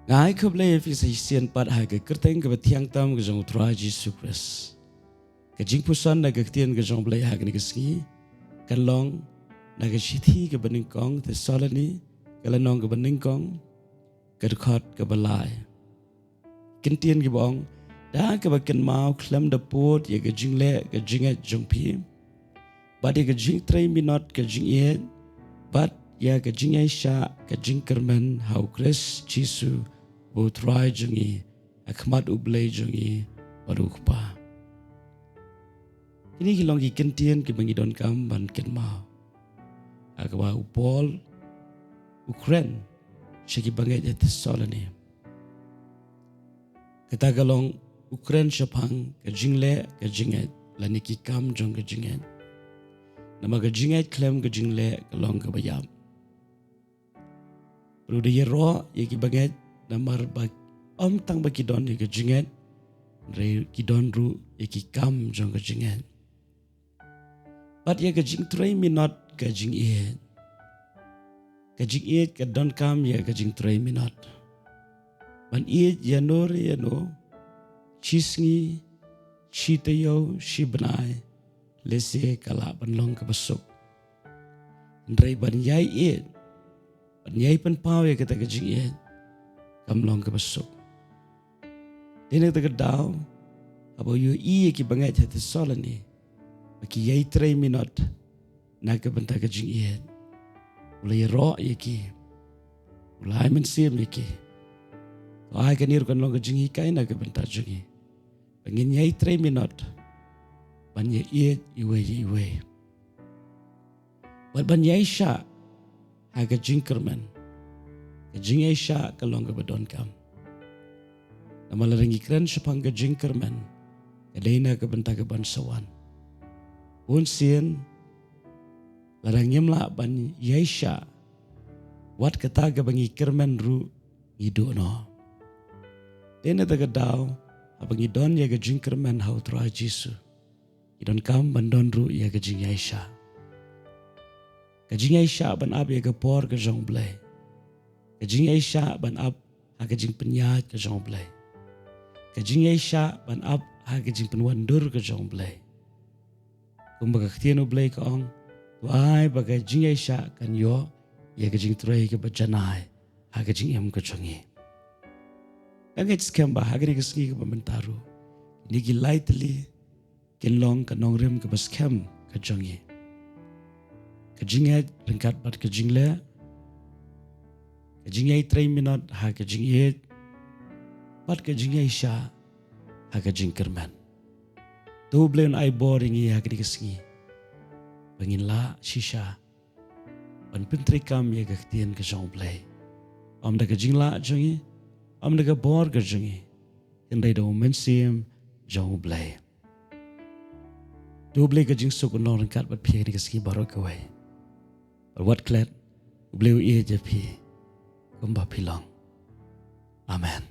Ngai ke Blei fi sa hisian pat hai ke kerteng ke betiang tam ke jong Tuhan Yesus Kristus. Ke Jingpuson na ke Ktien ke jong Blei hai ke ni keski. Kan long na ke Shithi ke beningkong Tesaloni ke lenong ke beningkong ke dekat ke Blei. Kentien ke bong dah ke bakin mau klem dapur ya ke Jingiait ke Jingiait jong pi. Bad ya ke Jingtrei minot ke Jingiait. Bad ya ke Jingiaishah ke Jingkyrmen hau Kris Jisu bu trai jungi akmat Blei jungi baru kupa. Ini kilong ki kentien ki bangidon kam ban ken mau. Akwa upol Ukraine syaki bangai ya Tesaloni. Kita galong Ukraine syapang ke Jingle ke Jingiait lani ki kam jong ke Jingiait. Nama ke Jingiait klem ke Jingle galong ke bayam. Perlu dia roh ya ki bangai namar bag tang bagi don ya ke Jingiait re ki don ru ya ki kam jong ke Jingiait. Pat ya ke Jingtrei minot ke Jingiait. Ke Jingiait ke don kam ya ke Jingtrei minot. Ban iet ya no chisngi chitayo shibnai lese kala banlong ke besuk. Ndrei ban yai iet ban yai pen pau ya kata ke Jingiait kamlong ke besuk. Dene ke dau abo yu i ki bangai te Tesaloni. Ki yai trei minot na ke benta ke Jingiait. Ulai ro ye ki. Ulai mensim ye ki. Ai kan ir kan long ke Jingikai na ke benta jungi. Bangin yai trei minot. Ban ye iet iwe. Ban yai sha ha ke Jingkyrmen. Ke Jingiaishah ke long ke bedon kam. Nama larangi keren sepang ke Jingkyrmen. Ke daina ke benta ke bansawan. Pun sien larang yemla ban Yaisha wat kata ke bangi Jingkyrmen ru hidup no. Dene tak dau abangi don ya ke Jingkyrmen hau Tuhan Yesus. Idon kam bandon ru ya ke Jingiaishah. Ke Jingiaishah ban ab ya ke por ke jong Blei. Ke Jingiaishah ban ab ha ke jing penyat ke jong Blei. Ke Jingiaishah ban ab ha ke jing penwandur ke jong Blei. Kumbaga Ktien Blei ka ong tuai bagai Jingiaishah kan yo ya ke Jingtrei ke bajanai ha ke jing ke jongi. Angit skem ba ha ke ni keski ke pementaru. Ni ki lightly ken long ke nongrem ke baskem ke jongi. Ke Jingiait ringkat bat ke Jingle. Ke Jingiait 3 minot ha ke Jingiait. Bat ke Jingiaishah ha ke Jingkyrmen. Tu Blei ai boring ya ke keski. Bangin la shisha. Ban pentri kam ya ke Ktien ke jong Blei. Am da ke jingla jongi. Am da ke bor ke jongi. Kendai da mensim jong Blei. Tu Blei ke jing suk no ringkat bat phi ke keski baru ke wai. Wat klet Blei je pi. Kumba pilong. Amen.